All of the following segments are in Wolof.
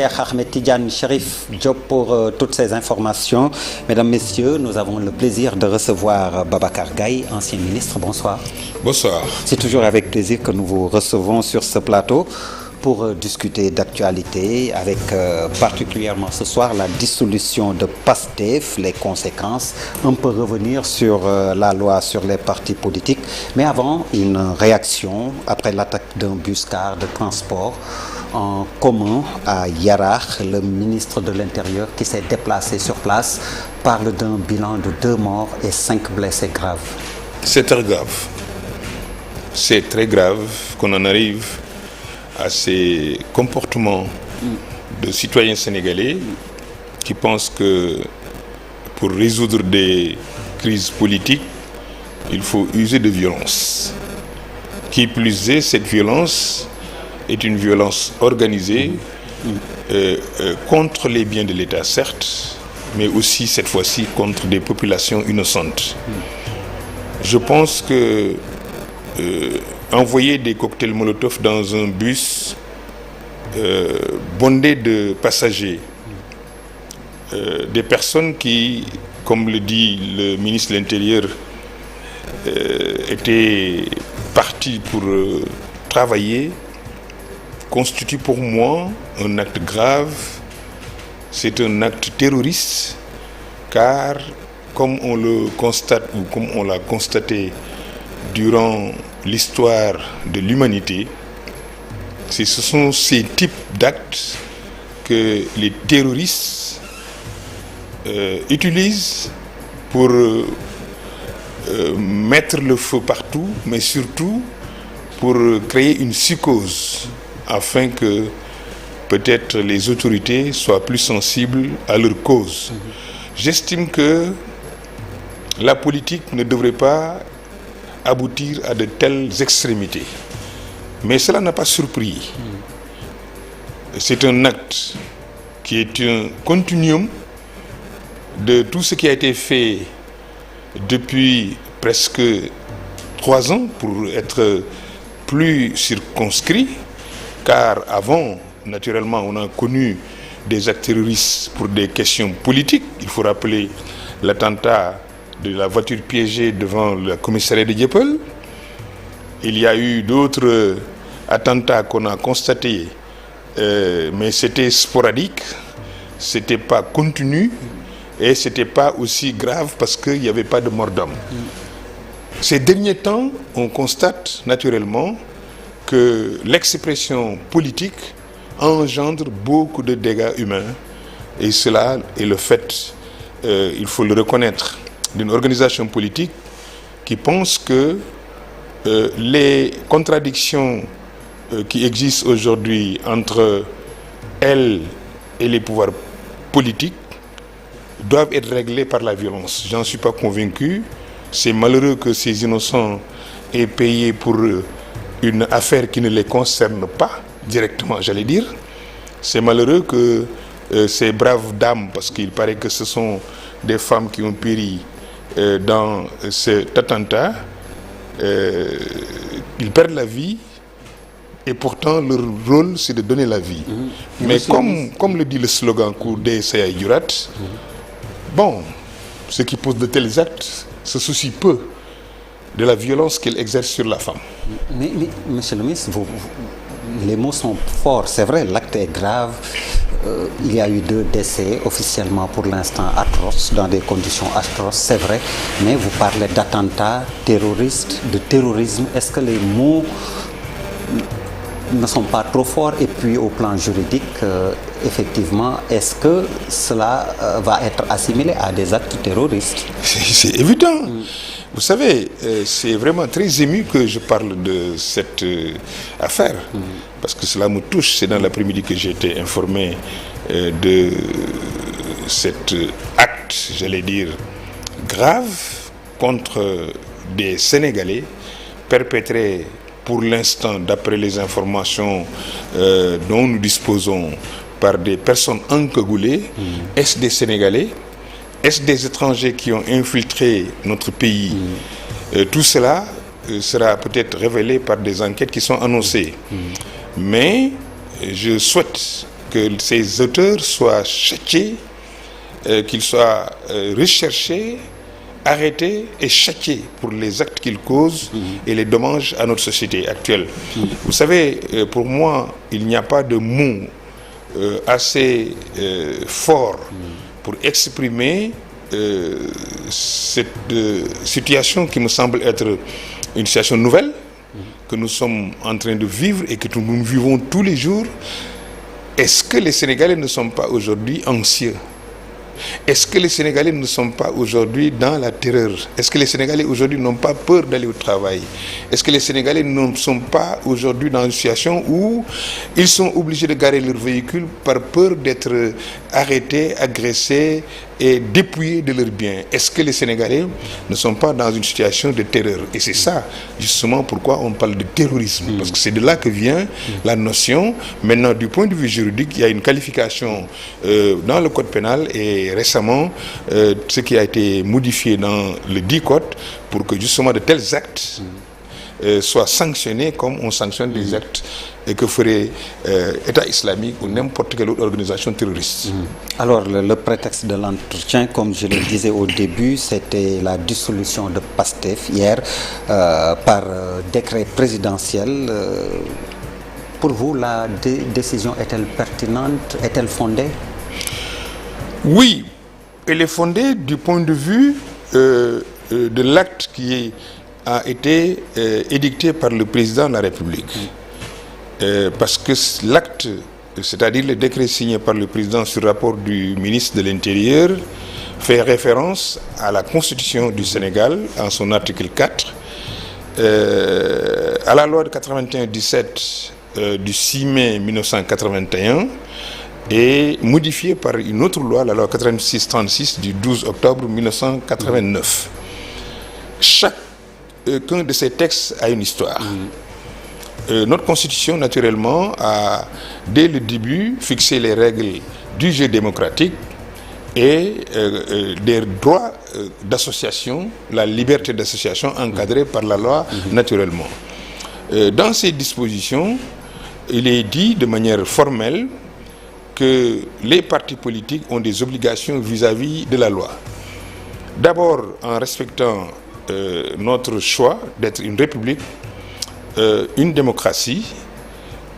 Ahmed Tidiane Chérif Diop pour toutes ces informations. Mesdames, Messieurs, nous avons le plaisir de recevoir Babacar Gaye, ancien ministre. Bonsoir. Bonsoir. C'est toujours avec plaisir que nous vous recevons sur ce plateau pour discuter d'actualité avec particulièrement ce soir la dissolution de PASTEF, les conséquences. On peut revenir sur la loi sur les partis politiques. Mais avant, une réaction après l'attaque d'un bus-car de transport en commun à Yarakh. Le ministre de l'Intérieur qui s'est déplacé sur place parle d'un bilan de 2 morts et 5 blessés graves. C'est très grave. C'est très grave qu'on en arrive à ces comportements de citoyens sénégalais qui pensent que pour résoudre des crises politiques, il faut user de violence. Qui plus est, cette violence est une violence organisée contre les biens de l'État, certes, mais aussi, cette fois-ci, contre des populations innocentes. Je pense que envoyer des cocktails Molotov dans un bus bondé de passagers, des personnes qui, comme le dit le ministre de l'Intérieur, étaient parties pour travailler, constitue pour moi un acte grave. C'est un acte terroriste, car comme on le constate ou comme on l'a constaté durant l'histoire de l'humanité, ce sont ces types d'actes que les terroristes utilisent pour mettre le feu partout, mais surtout pour créer une psychose afin que peut-être les autorités soient plus sensibles à leur cause. J'estime que la politique ne devrait pas aboutir à de telles extrémités. Mais cela n'a pas surpris. C'est un acte qui est un continuum de tout ce qui a été fait depuis presque 3 ans pour être plus circonscrit. Car avant, naturellement, on a connu des actes terroristes pour des questions politiques. Il faut rappeler l'attentat de la voiture piégée devant le commissariat de Dieuppeul. Il y a eu d'autres attentats qu'on a constatés, mais c'était sporadique, c'était pas continu et c'était pas aussi grave parce qu'il n'y avait pas de mort d'homme. Ces derniers temps, on constate naturellement que l'expression politique engendre beaucoup de dégâts humains et cela est le fait, il faut le reconnaître, d'une organisation politique qui pense que les contradictions qui existent aujourd'hui entre elle et les pouvoirs politiques doivent être réglées par la violence. J'en suis pas convaincu. C'est malheureux que ces innocents aient payé pour une affaire qui ne les concerne pas directement, j'allais dire. C'est malheureux que ces braves dames, parce qu'il paraît que ce sont des femmes qui ont péri dans cet attentat, ils perdent la vie et pourtant leur rôle c'est de donner la vie. Mais comme le dit le slogan Koudé Saya Yurat, bon, ceux qui posent de tels actes se soucient peu de la violence qu'elle exerce sur la femme. Mais monsieur le ministre, les mots sont forts, c'est vrai, l'acte est grave. Il y a eu 2 décès officiellement pour l'instant atroces, dans des conditions atroces, c'est vrai, mais vous parlez d'attentats terroristes, de terrorisme. Est-ce que les mots ne sont pas trop forts? Et puis au plan juridique, effectivement, est-ce que cela va être assimilé à des actes terroristes? C'est évident. Vous savez, c'est vraiment très ému que je parle de cette affaire, parce que cela me touche. C'est dans l'après-midi que j'ai été informé de cet acte, j'allais dire, grave contre des Sénégalais, perpétré pour l'instant, d'après les informations dont nous disposons, par des personnes encagoulées. Est-ce des Sénégalais? Est-ce des étrangers qui ont infiltré notre pays? Tout cela sera peut-être révélé par des enquêtes qui sont annoncées. Mais je souhaite que ces auteurs soient châtiés, qu'ils soient recherchés, arrêtés et châtiés pour les actes qu'ils causent et les dommages à notre société actuelle. Vous savez, pour moi, il n'y a pas de mot assez fort pour exprimer cette situation qui me semble être une situation nouvelle que nous sommes en train de vivre et que nous vivons tous les jours. Est-ce que les Sénégalais ne sont pas aujourd'hui anxieux? Est-ce que les Sénégalais ne sont pas aujourd'hui dans la terreur? Est-ce que les Sénégalais aujourd'hui n'ont pas peur d'aller au travail? Est-ce que les Sénégalais ne sont pas aujourd'hui dans une situation où ils sont obligés de garer leur véhicule par peur d'être arrêtés, agressés et dépouillés de leurs biens? Est-ce que les Sénégalais ne sont pas dans une situation de terreur? Et c'est ça justement pourquoi on parle de terrorisme, parce que c'est de là que vient la notion. Maintenant, du point de vue juridique, il y a une qualification dans le code pénal et récemment ce qui a été modifié dans le dit code pour que justement de tels actes soient sanctionnés comme on sanctionne des actes que ferait État islamique ou n'importe quelle autre organisation terroriste. Alors le prétexte de l'entretien, comme je le disais au début, c'était la dissolution de PASTEF hier par décret présidentiel. Pour vous, la décision est-elle pertinente? Est-elle fondée? Oui, elle est fondée du point de vue de l'acte qui a été édicté par le président de la République. Parce que l'acte, c'est-à-dire le décret signé par le président sur rapport du ministre de l'Intérieur, fait référence à la Constitution du Sénégal en son article 4, à la loi de 91-17 du 6 mai 1981, et modifié par une autre loi, la loi 86-36 du 12 octobre 1989. Chacun de ces textes a une histoire. Notre constitution, naturellement, a, dès le début, fixé les règles du jeu démocratique et des droits d'association, la liberté d'association encadrée par la loi, naturellement. Dans ces dispositions, il est dit de manière formelle que les partis politiques ont des obligations vis-à-vis de la loi. D'abord, en respectant notre choix d'être une république, une démocratie,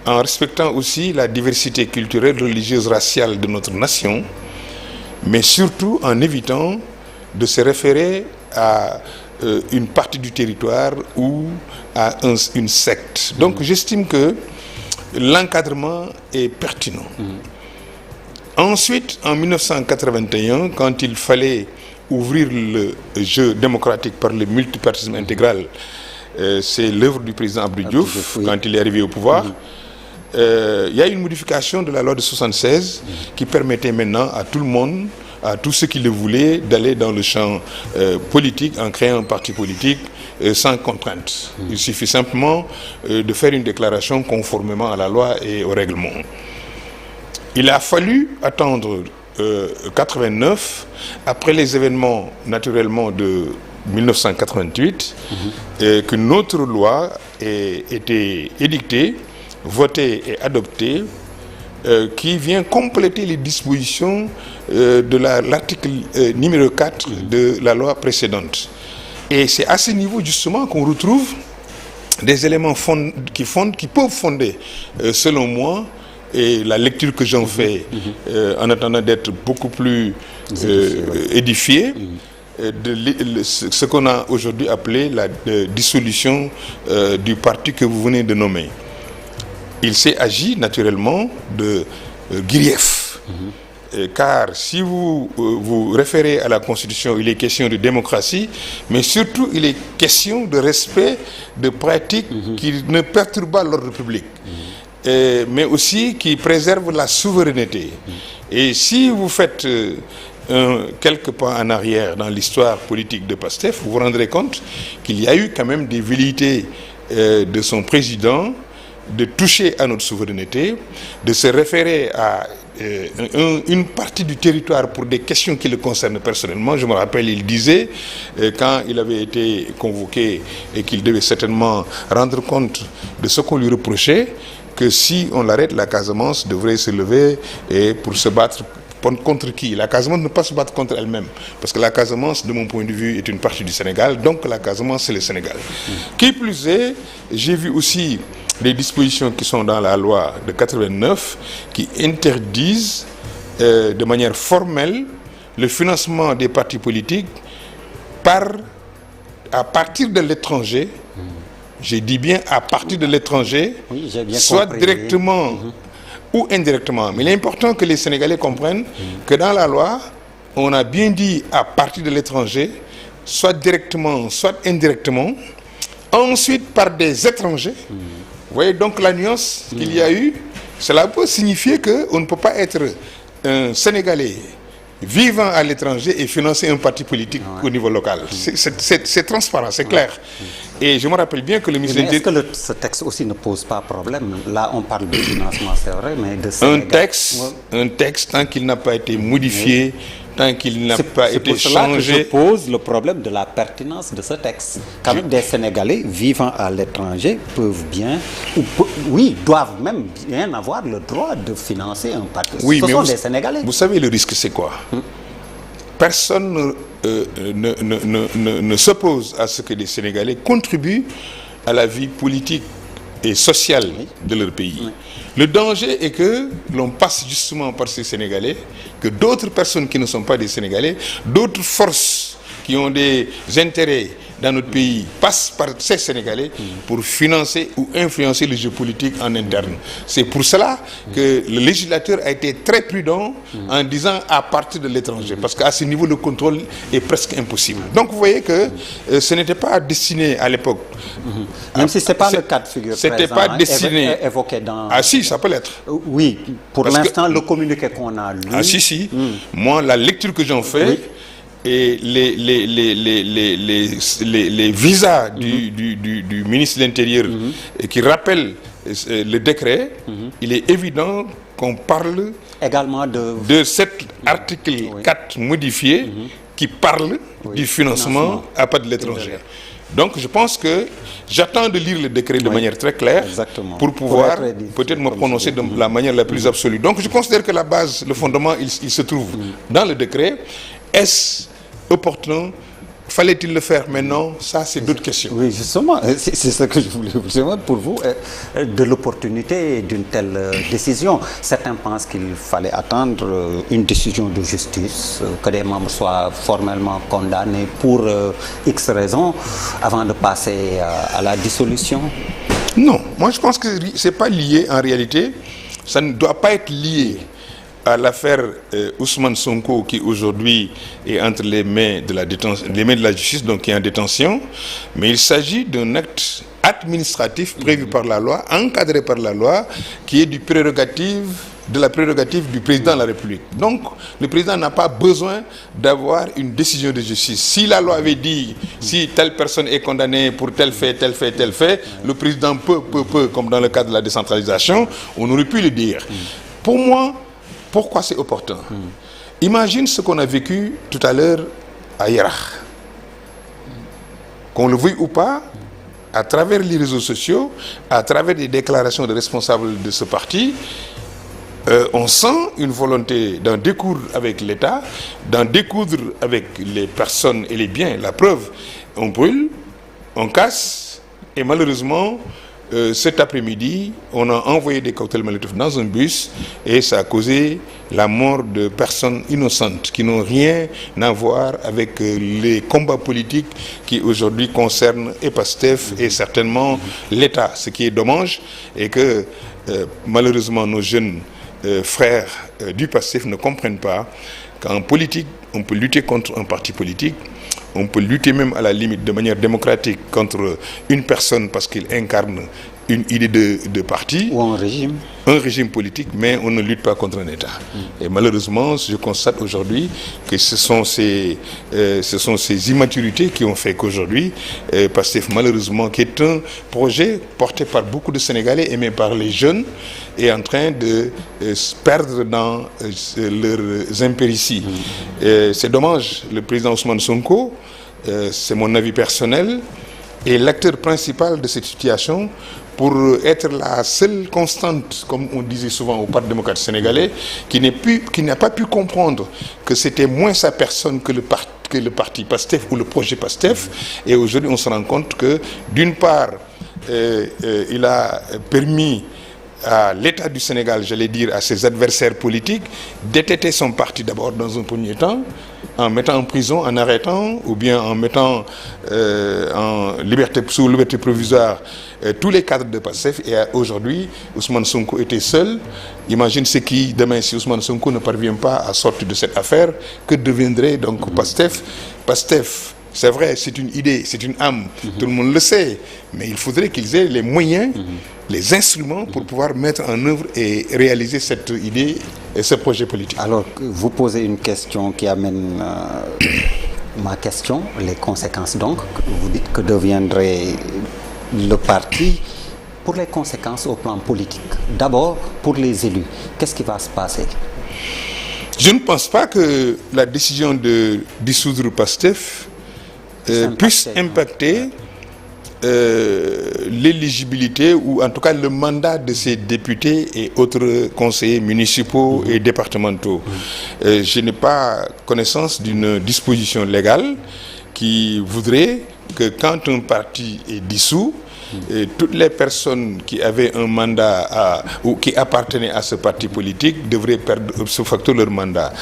en respectant aussi la diversité culturelle, religieuse, raciale de notre nation, mais surtout en évitant de se référer à une partie du territoire ou à une secte. Donc j'estime que l'encadrement est pertinent. Ensuite, en 1981, quand il fallait ouvrir le jeu démocratique par le multipartisme intégral, c'est l'œuvre du président Abdou Diouf, quand il est arrivé au pouvoir. Il y a une modification de la loi de 1976 qui permettait maintenant à tout le monde, à tous ceux qui le voulaient, d'aller dans le champ politique en créant un parti politique sans contrainte. Il suffit simplement de faire une déclaration conformément à la loi et au règlement. Il a fallu attendre 89, après les événements naturellement de 1988, qu'une autre loi ait été édictée, votée et adoptée, qui vient compléter les dispositions de l'article numéro 4 de la loi précédente. Et c'est à ce niveau justement qu'on retrouve des éléments qui peuvent fonder, selon moi, et la lecture que j'en fais, en attendant d'être beaucoup plus édifié, de ce qu'on a aujourd'hui appelé la dissolution du parti que vous venez de nommer. Il s'est agi naturellement de grief. Car si vous vous référez à la Constitution, il est question de démocratie, mais surtout il est question de respect de pratiques qui ne perturbent pas l'ordre public. Mais aussi qui préserve la souveraineté. Et si vous faites quelques pas en arrière dans l'histoire politique de PASTEF, vous vous rendrez compte qu'il y a eu quand même des velléités de son président de toucher à notre souveraineté, de se référer à une partie du territoire pour des questions qui le concernent personnellement. Je me rappelle, il disait, quand il avait été convoqué et qu'il devait certainement rendre compte de ce qu'on lui reprochait, que si on l'arrête, la Casamance devrait se lever et pour se battre contre qui? La Casamance ne peut pas se battre contre elle-même. Parce que la Casamance, de mon point de vue, est une partie du Sénégal. Donc la Casamance, c'est le Sénégal. Qui plus est, j'ai vu aussi les dispositions qui sont dans la loi de 89 qui interdisent de manière formelle le financement des partis politiques à partir de l'étranger. Je dis bien à partir de l'étranger, oui, j'ai bien soit compris, directement ou indirectement. Mais il est important que les Sénégalais comprennent que dans la loi, on a bien dit à partir de l'étranger, soit directement, soit indirectement, ensuite par des étrangers. Vous voyez donc la nuance qu'il y a eu. Cela peut signifier qu'on ne peut pas être un Sénégalais vivant à l'étranger et financer un parti politique au niveau local. C'est transparent, c'est clair. Et je me rappelle bien que le ministre... Mais est-ce que ce texte aussi ne pose pas problème? Là, on parle de financement, c'est vrai, mais de Sénégal... Un texte, tant qu'il n'a pas été modifié, tant qu'il n'a pas été changé... C'est pour cela que je pose le problème de la pertinence de ce texte. Quand même, des Sénégalais vivant à l'étranger peuvent bien, doivent même bien avoir le droit de financer un parti. Oui, ce sont des Sénégalais. Vous savez, le risque, c'est quoi? Personne ne s'oppose à ce que les Sénégalais contribuent à la vie politique et sociale de leur pays. Le danger est que l'on passe justement par ces Sénégalais, que d'autres personnes qui ne sont pas des Sénégalais, d'autres forces qui ont des intérêts dans notre pays passent par ces Sénégalais pour financer ou influencer le jeu politique en interne. C'est pour cela que le législateur a été très prudent en disant à partir de l'étranger, parce qu'à ce niveau, le contrôle est presque impossible. Donc vous voyez que ce n'était pas destiné à l'époque. Même si ce n'est pas le cas de figure c'était pas destiné évoqué dans... Ah si, ça peut l'être. Oui, pour l'instant, le communiqué qu'on a lu... Ah si. Moi, la lecture que j'en fais... Et les visas du ministre de l'Intérieur qui rappellent le décret, il est évident qu'on parle également de cet article 4 modifié qui parle du financement à part de l'étranger. Donc je pense que j'attends de lire le décret de manière très claire pour pouvoir peut-être me prononcer de la manière la plus absolue. Donc je considère que la base, le fondement, il se trouve dans le décret. Est-ce opportun? Fallait-il le faire maintenant? Ça, c'est d'autres questions. Oui, justement, c'est ce que je voulais vous demander pour vous, de l'opportunité d'une telle décision. Certains pensent qu'il fallait attendre une décision de justice, que des membres soient formellement condamnés pour X raisons, avant de passer à la dissolution. Non, moi je pense que ce n'est pas lié en réalité. Ça ne doit pas être lié à l'affaire Ousmane Sonko qui aujourd'hui est entre les mains de la justice, donc qui est en détention, mais il s'agit d'un acte administratif prévu par la loi, encadré par la loi, qui est de la prérogative du président de la République. Donc le président n'a pas besoin d'avoir une décision de justice. Si la loi avait dit si telle personne est condamnée pour tel fait, le président peut, comme dans le cas de la décentralisation, on aurait pu le dire. Pour moi, pourquoi c'est opportun? Imagine ce qu'on a vécu tout à l'heure à Yarach. Qu'on le veuille ou pas, à travers les réseaux sociaux, à travers des déclarations de responsables de ce parti, on sent une volonté d'en découdre avec l'État, d'en découdre avec les personnes et les biens. La preuve, on brûle, on casse, et malheureusement, cet après-midi, on a envoyé des cocktails Molotov dans un bus et ça a causé la mort de personnes innocentes qui n'ont rien à voir avec les combats politiques qui aujourd'hui concernent et PASTEF et certainement l'État. Ce qui est dommage est que malheureusement nos jeunes frères du PASTEF ne comprennent pas qu'en politique, on peut lutter contre un parti politique. On peut lutter même à la limite de manière démocratique contre une personne parce qu'il incarne une idée de parti. Ou un régime. Un régime politique, mais on ne lutte pas contre un État. Et malheureusement, je constate aujourd'hui que ce sont ces immaturités qui ont fait qu'aujourd'hui, PASTEF malheureusement, qui est un projet porté par beaucoup de Sénégalais, aimé par les jeunes, est en train de se perdre dans leurs impérities. C'est dommage, le président Ousmane Sonko, c'est mon avis personnel, est l'acteur principal de cette situation pour être la seule constante, comme on disait souvent au Parti démocrate sénégalais, qui n'a pas pu comprendre que c'était moins sa personne que le parti PASTEF ou le projet PASTEF. Et aujourd'hui, on se rend compte que, d'une part, il a permis à l'État du Sénégal, j'allais dire à ses adversaires politiques, d'étêter son parti d'abord dans un premier temps, en mettant en prison, en arrêtant, ou bien en mettant sous liberté provisoire tous les cadres de PASTEF. Et aujourd'hui, Ousmane Sonko était seul. Imagine ce qui, demain, si Ousmane Sonko ne parvient pas à sortir de cette affaire, que deviendrait donc PASTEF? PASTEF, c'est vrai, c'est une idée, c'est une âme, tout le monde le sait, mais il faudrait qu'ils aient les moyens, les instruments pour pouvoir mettre en œuvre et réaliser cette idée et ce projet politique. Alors, vous posez une question qui amène ma question, les conséquences donc. Vous dites que deviendrait le parti. Pour les conséquences au plan politique, d'abord pour les élus, qu'est-ce qui va se passer? Je ne pense pas que la décision de dissoudre PASTEF puisse impacter l'éligibilité ou en tout cas le mandat de ces députés et autres conseillers municipaux et départementaux. Je n'ai pas connaissance d'une disposition légale qui voudrait que quand un parti est dissous, et toutes les personnes qui avaient un mandat ou qui appartenaient à ce parti politique devraient perdre ce facto leur mandat.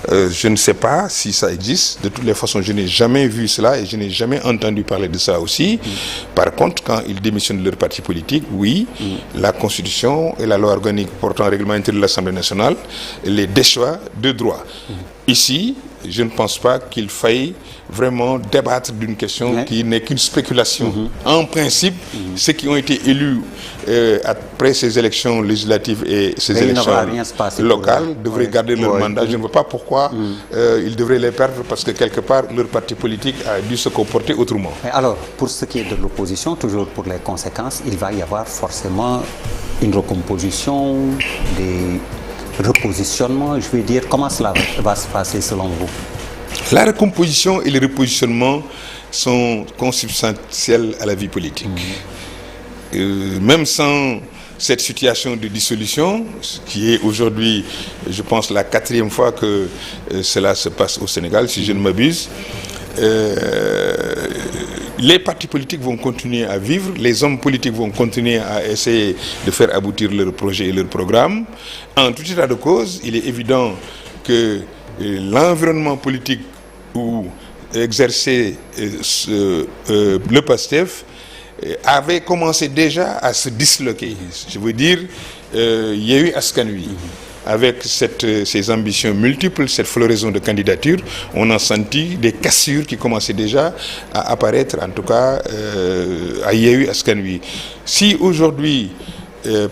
Je ne sais pas si ça existe. De toutes les façons, je n'ai jamais vu cela et je n'ai jamais entendu parler de ça aussi. Par contre, quand ils démissionnent de leur parti politique, oui, la Constitution et la loi organique portant règlement intérieur de l'Assemblée nationale les déchoit de droit. Ici, je ne pense pas qu'il faille vraiment débattre d'une question qui n'est qu'une spéculation. En principe, ceux qui ont été élus après ces élections législatives et ces élections locales devraient garder leur mandat. Je ne vois pas pourquoi ils devraient les perdre, parce que quelque part, leur parti politique a dû se comporter autrement. Mais alors, pour ce qui est de l'opposition, toujours pour les conséquences, il va y avoir forcément une recomposition, des repositionnements, je veux dire. Comment cela va se passer selon vous? La recomposition et le repositionnement sont consubstantiels à la vie politique. Même sans cette situation de dissolution, qui est aujourd'hui, je pense, la 4e fois que cela se passe au Sénégal, si je ne m'abuse, les partis politiques vont continuer à vivre, les hommes politiques vont continuer à essayer de faire aboutir leurs projets et leurs programmes. En tout état de cause, il est évident que l'environnement politique où exerçait le PASTEF avait commencé déjà à se disloquer. Je veux dire, il y a eu Askan Wi. Avec ces ambitions multiples, cette floraison de candidatures, on a senti des cassures qui commençaient déjà à apparaître, en tout cas à Yewwi Askan Wi. Si aujourd'hui,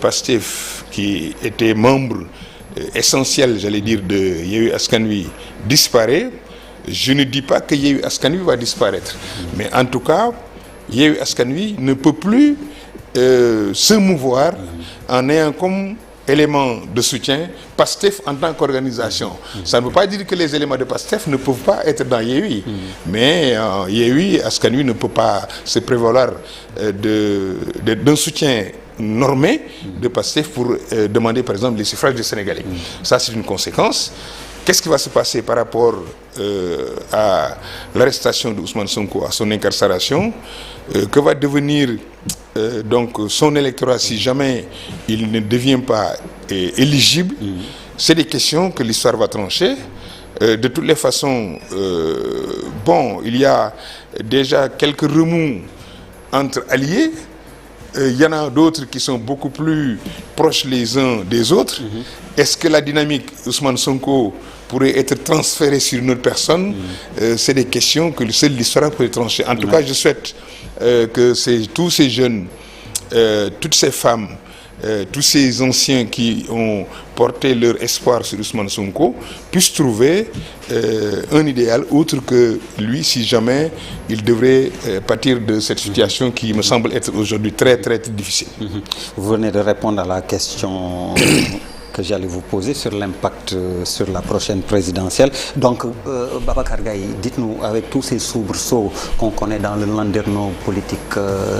PASTEF, qui était membre essentiel, j'allais dire, de Yewwi Askan Wi, disparaît, je ne dis pas que Yewwi Askan Wi va disparaître. Mais en tout cas, Yewwi Askan Wi ne peut plus se mouvoir en ayant comme élément de soutien PASTEF en tant qu'organisation. Ça ne veut pas dire que les éléments de PASTEF ne peuvent pas être dans Yewwi. Mais Yewwi Askan Wi ne peut pas se prévaloir d'un soutien normé de PASTEF pour demander par exemple les suffrages des Sénégalais. Ça, c'est une conséquence. Qu'est-ce qui va se passer par rapport à l'arrestation de Ousmane Sonko, à son incarcération? Que va devenir donc son électorat si jamais il ne devient pas éligible? C'est des questions que l'histoire va trancher. De toutes les façons, bon, il y a déjà quelques remous entre alliés. Il y en a d'autres qui sont beaucoup plus proches les uns des autres. Est-ce que la dynamique Ousmane Sonko pourrait être transférée sur une autre personne? C'est des questions que seule l'histoire peut trancher. En tout cas, je souhaite que tous ces jeunes, toutes ces femmes, tous ces anciens qui ont porté leur espoir sur Ousmane Sonko puissent trouver un idéal autre que lui, si jamais il devrait partir de cette situation qui me semble être aujourd'hui très très difficile. Vous venez de répondre à la question que j'allais vous poser sur l'impact sur la prochaine présidentielle. Donc, Babacar Gaye, dites-nous, avec tous ces soubresauts qu'on connaît dans le landerneau politique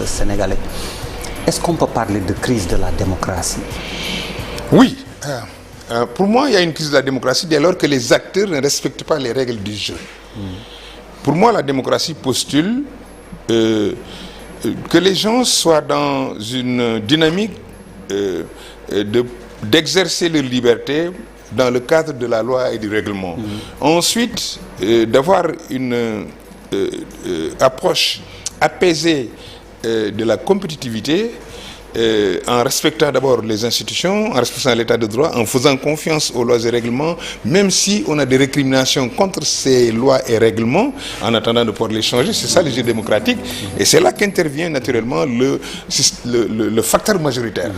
sénégalais, est-ce qu'on peut parler de crise de la démocratie? Oui. Pour moi, il y a une crise de la démocratie dès lors que les acteurs ne respectent pas les règles du jeu. Pour moi, la démocratie postule que les gens soient dans une dynamique d'exercer leur liberté dans le cadre de la loi et du règlement. Ensuite, d'avoir une approche apaisée de la compétitivité, en respectant d'abord les institutions, en respectant l'état de droit, en faisant confiance aux lois et règlements, même si on a des récriminations contre ces lois et règlements, en attendant de pouvoir les changer. C'est ça le jeu démocratique, et c'est là qu'intervient naturellement le facteur majoritaire.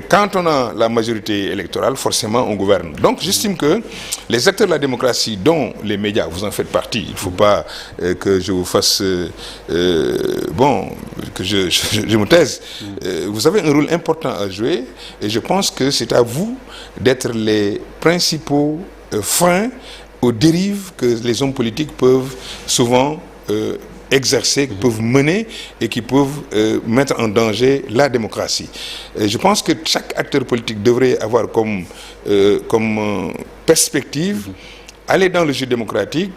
Quand on a la majorité électorale, forcément on gouverne. Donc j'estime que les acteurs de la démocratie, dont les médias, vous en faites partie, il ne faut pas que je vous fasse que je me taise. Vous avez un rôle important à jouer, et je pense que c'est à vous d'être les principaux freins aux dérives que les hommes politiques peuvent souvent exercer, qui peuvent mener et qui peuvent mettre en danger la démocratie. Et je pense que chaque acteur politique devrait avoir comme perspective aller dans le jeu démocratique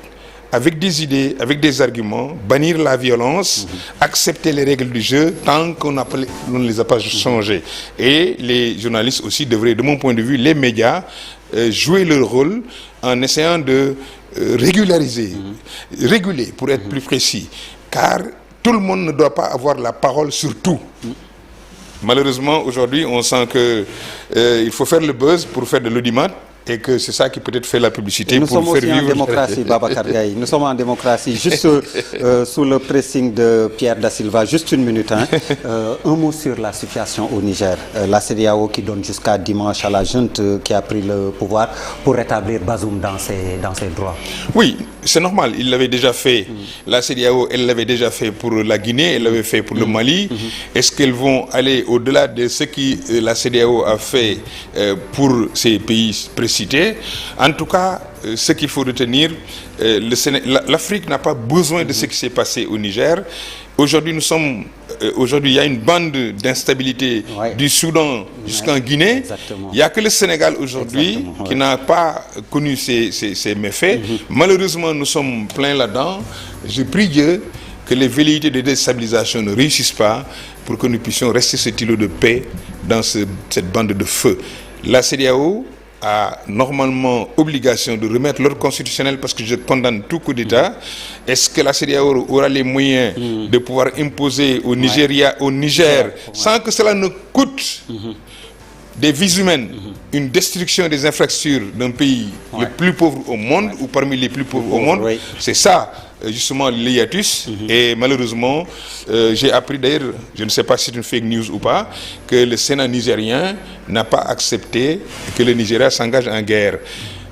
avec des idées, avec des arguments, bannir la violence, accepter les règles du jeu tant qu'on ne les a pas changées. Et les journalistes aussi devraient, de mon point de vue, les médias, jouer leur rôle en essayant de régulariser, réguler pour être plus précis, car tout le monde ne doit pas avoir la parole sur tout. Malheureusement, aujourd'hui, on sent que il faut faire le buzz pour faire de l'audimat, et que c'est ça qui peut-être fait la publicité pour faire vivre. Nous sommes aussi en démocratie, Babacar Gaye. Nous sommes en démocratie, juste sous le pressing de Pierre Da Silva. Juste une minute. Un mot sur la situation au Niger. La CEDEAO qui donne jusqu'à dimanche à la junte qui a pris le pouvoir pour rétablir Bazoum dans ses droits. Oui, c'est normal. Il l'avait déjà fait. La CEDEAO, elle l'avait déjà fait pour la Guinée, elle l'avait fait pour le Mali. Est-ce qu'elles vont aller au-delà de ce que la CEDEAO a fait pour ces pays précis? En tout cas, ce qu'il faut retenir, l'Afrique n'a pas besoin de ce qui s'est passé au Niger. Aujourd'hui, il y a une bande d'instabilité du Soudan jusqu'en Guinée. Exactement. Il n'y a que le Sénégal aujourd'hui qui n'a pas connu ces méfaits. Malheureusement, nous sommes pleins là-dedans. Je prie Dieu que les velléités de déstabilisation ne réussissent pas pour que nous puissions rester ce îlot de paix dans cette bande de feu. La CEDEAO a normalement obligation de remettre l'ordre constitutionnel, parce que je condamne tout coup d'État. Est-ce que la CEDEAO aura les moyens de pouvoir imposer au Niger, sans que cela ne coûte des vies humaines, une destruction des infrastructures d'un pays le plus pauvre au monde, ou parmi les plus pauvres au monde? C'est ça justement l'hiatus. Et malheureusement, j'ai appris d'ailleurs, je ne sais pas si c'est une fake news ou pas, que le Sénat nigérien n'a pas accepté que le Nigeria s'engage en guerre.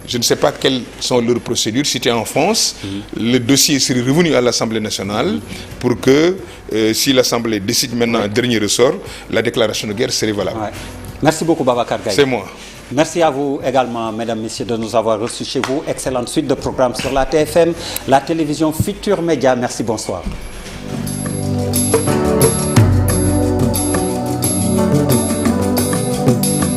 Je ne sais pas quelles sont leurs procédures. Si c'était en France, le dossier serait revenu à l'Assemblée nationale pour que, si l'Assemblée décide maintenant un dernier ressort, la déclaration de guerre serait valable. Merci beaucoup, Babacar Gaye. C'est moi. Merci à vous également, mesdames, messieurs, de nous avoir reçus chez vous. Excellente suite de programmes sur la TFM, la télévision Futur Média. Merci, bonsoir.